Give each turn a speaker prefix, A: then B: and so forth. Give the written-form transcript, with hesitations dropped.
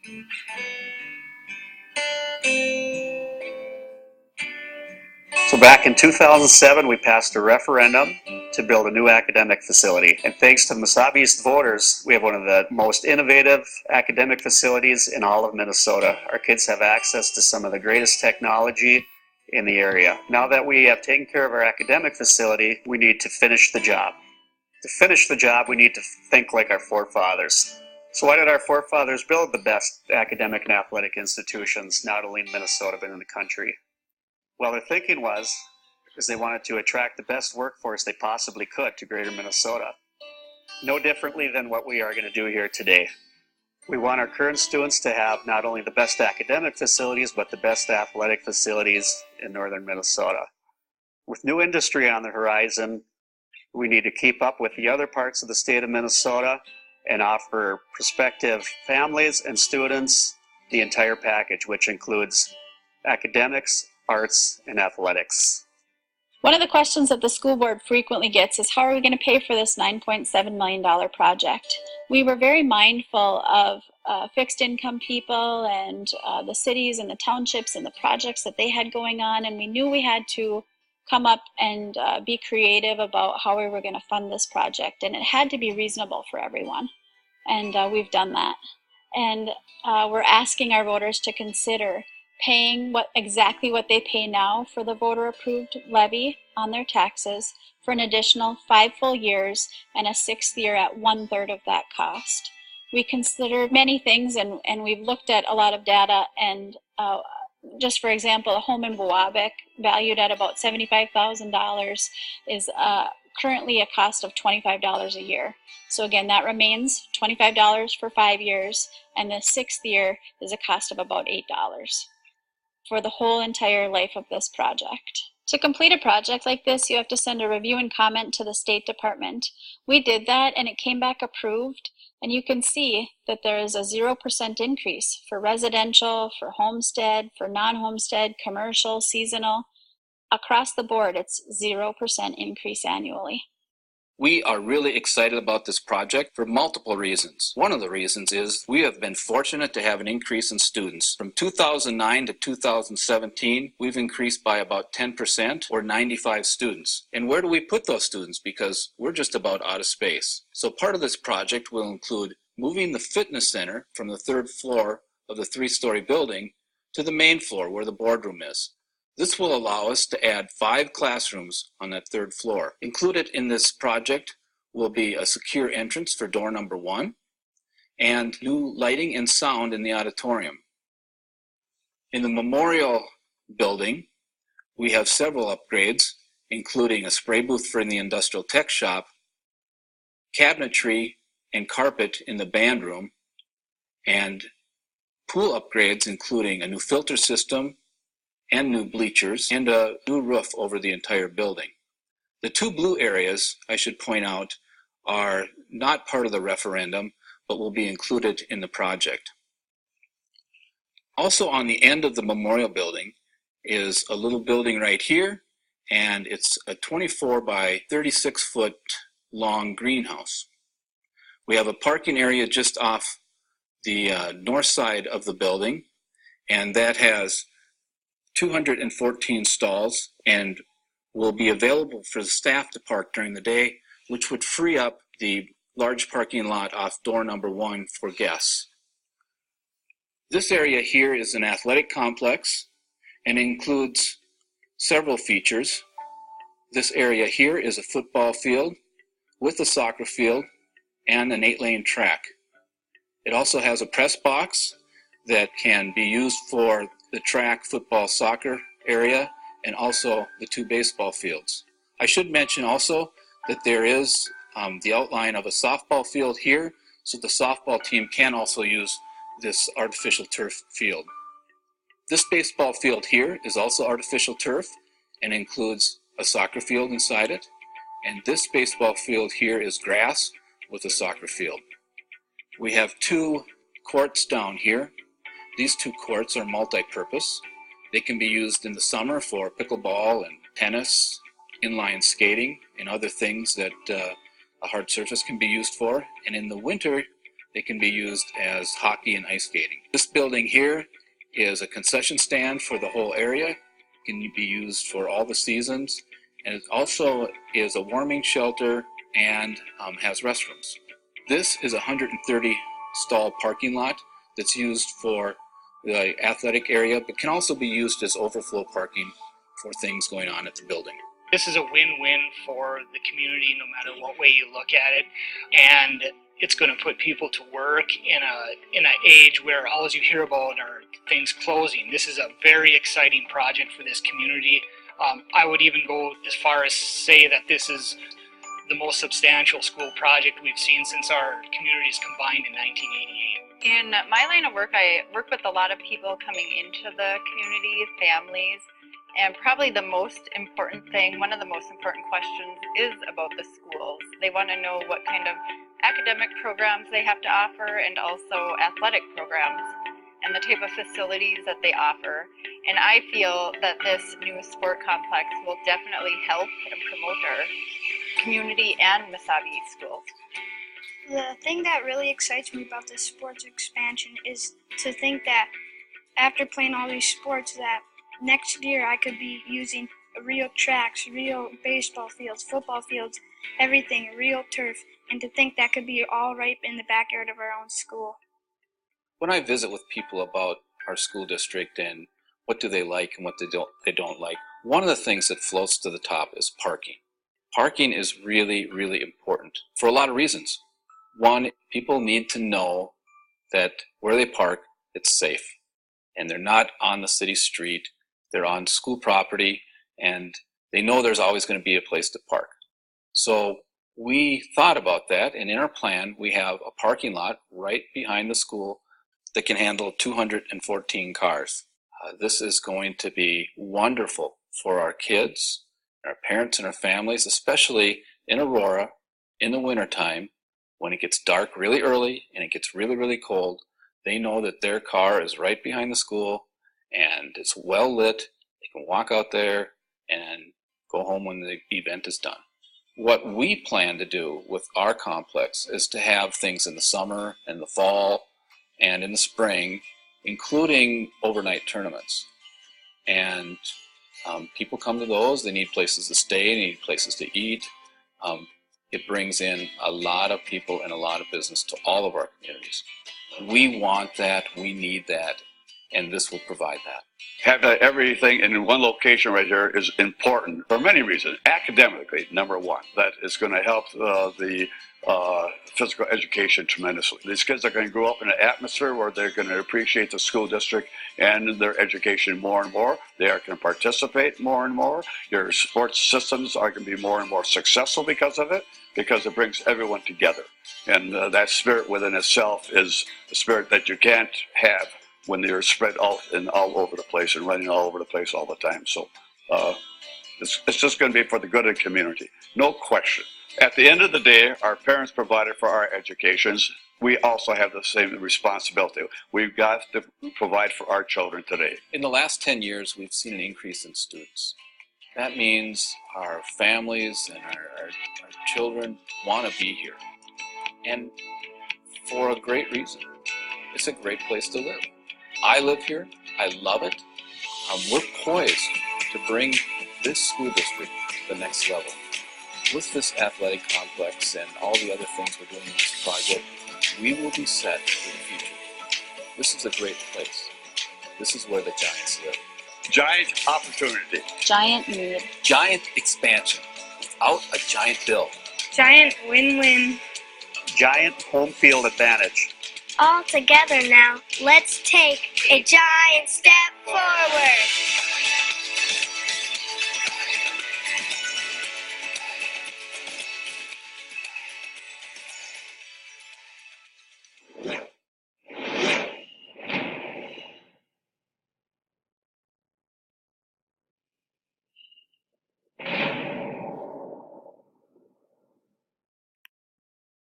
A: So back in 2007, we passed a referendum to build a new academic facility. And thanks to Mesabi East voters, we have one of the most innovative academic facilities in all of Minnesota. Our kids have access to some of the greatest technology in the area. Now that we have taken care of our academic facility, we need to finish the job. To finish the job, we need to think like our forefathers. So why did our forefathers build the best academic and athletic institutions, not only in Minnesota, but in the country? Well, their thinking was they wanted to attract the best workforce they possibly could to greater Minnesota. No differently than what we are going to do here today. We want our current students to have not only the best academic facilities, but the best athletic facilities in northern Minnesota. With new industry on the horizon, we need to keep up with the other parts of the state of Minnesota and offer prospective families and students the entire package, which includes academics, arts, and athletics.
B: One of the questions that the school board frequently gets is, how are we going to pay for this $9.7 million project? We were very mindful of fixed income people and the cities and the townships and the projects that they had going on, and we knew we had to come up and be creative about how we were going to fund this project, and it had to be reasonable for everyone, and we've done that. And we're asking our voters to consider paying exactly what they pay now for the voter-approved levy on their taxes for an additional 5 full years and a 6th year at 1/3 of that cost. We considered many things, and we've looked at a lot of data, and just for example, a home in Bowabic valued at about $75,000 is currently a cost of $25 a year. So again, that remains $25 for 5 years, and the 6th year is a cost of about $8 for the whole entire life of this project. To complete a project like this, you have to send a review and comment to the State Department. We did that, and it came back approved, and you can see that there is a 0% increase for residential, for homestead, for non-homestead, commercial, seasonal. Across the board, it's 0% increase annually.
C: We are really excited about this project for multiple reasons. One of the reasons is we have been fortunate to have an increase in students. From 2009 to 2017, we've increased by about 10% or 95 students. And where do we put those students? Because we're just about out of space. So part of this project will include moving the fitness center from the 3rd floor of the 3-story building to the main floor where the boardroom is. This will allow us to add 5 classrooms on that 3rd floor. Included in this project will be a secure entrance for door number 1 and new lighting and sound in the auditorium. In the memorial building, we have several upgrades, including a spray booth for the industrial tech shop, cabinetry and carpet in the band room, and pool upgrades including a new filter system and new bleachers, and a new roof over the entire building. The 2 blue areas, I should point out, are not part of the referendum, but will be included in the project. Also on the end of the memorial building is a little building right here, and it's a 24 by 36 foot long greenhouse. We have a parking area just off the north side of the building, and that has 214 stalls and will be available for the staff to park during the day, which would free up the large parking lot off door number 1 for guests. This area here is an athletic complex and includes several features. This area here is a football field with a soccer field and an 8-lane track. It also has a press box that can be used for the track, football, soccer area, and also the 2 baseball fields. I should mention also that there is the outline of a softball field here, so the softball team can also use this artificial turf field. This baseball field here is also artificial turf and includes a soccer field inside it, and this baseball field here is grass with a soccer field. We have 2 courts down here. These 2 courts are multi-purpose. They can be used in the summer for pickleball and tennis, inline skating, and other things that a hard surface can be used for. And in the winter, They can be used as hockey and ice skating. This building here is a concession stand for the whole area. It can be used for all the seasons. And it also is a warming shelter and has restrooms. This is a 130 stall parking lot that's used for the athletic area, but can also be used as overflow parking for things going on at the building.
D: This is a win-win for the community no matter what way you look at it, and it's going to put people to work in an age where all you hear about are things closing. This is a very exciting project for this community. I would even go as far as say that this is the most substantial school project we've seen since our communities combined in 1988.
E: In my line of work, I work with a lot of people coming into the community, families, and probably the most important thing, one of the most important questions is about the schools. They want to know what kind of academic programs they have to offer and also athletic programs and the type of facilities that they offer. And I feel that this new sport complex will definitely help and promote our community and Mesabi schools.
F: The thing that really excites me about this sports expansion is to think that after playing all these sports that next year I could be using real tracks, real baseball fields, football fields, everything, real turf, and to think that could be all right in the backyard of our own school.
C: When I visit with people about our school district and what do they like and what they don't like, one of the things that floats to the top is parking. Parking is really, really important for a lot of reasons. One, people need to know that where they park, it's safe. And they're not on the city street, they're on school property, and they know there's always going to be a place to park. So we thought about that, and in our plan, we have a parking lot right behind the school that can handle 214 cars. This is going to be wonderful for our kids, our parents, and our families, especially in Aurora in the wintertime when it gets dark really early and it gets really, really cold. They know that their car is right behind the school and it's well lit. They can walk out there and go home when the event is done. What we plan to do with our complex is to have things in the summer and the fall and in the spring, including overnight tournaments. And people come to those, they need places to stay, they need places to eat. It brings in a lot of people and a lot of business to all of our communities. We want that, we need that, and this will provide that.
G: Having everything in one location right here is important for many reasons. Academically, number one, that is going to help the physical education tremendously. These kids are going to grow up in an atmosphere where they're going to appreciate the school district and their education more and more. They are going to participate more and more. Your sports systems are going to be more and more successful because of it, because it brings everyone together. And that spirit within itself is a spirit that you can't have when they're spread out and all over the place and running all over the place all the time. So it's just going to be for the good of the community, no question. At the end of the day, our parents provided for our educations. We also have the same responsibility. We've got to provide for our children today.
C: In the last 10 years, we've seen an increase in students. That means our families and our children want to be here. And for a great reason. It's a great place to live. I live here. I love it. We're poised to bring this school district to the next level. With this athletic complex and all the other things we're doing in this project, we will be set for the future. This is a great place. This is where the Giants live.
G: Giant opportunity.
B: Giant need.
C: Giant expansion without a giant bill.
F: Giant win-win.
A: Giant home field advantage.
H: All together now, let's take a giant step forward.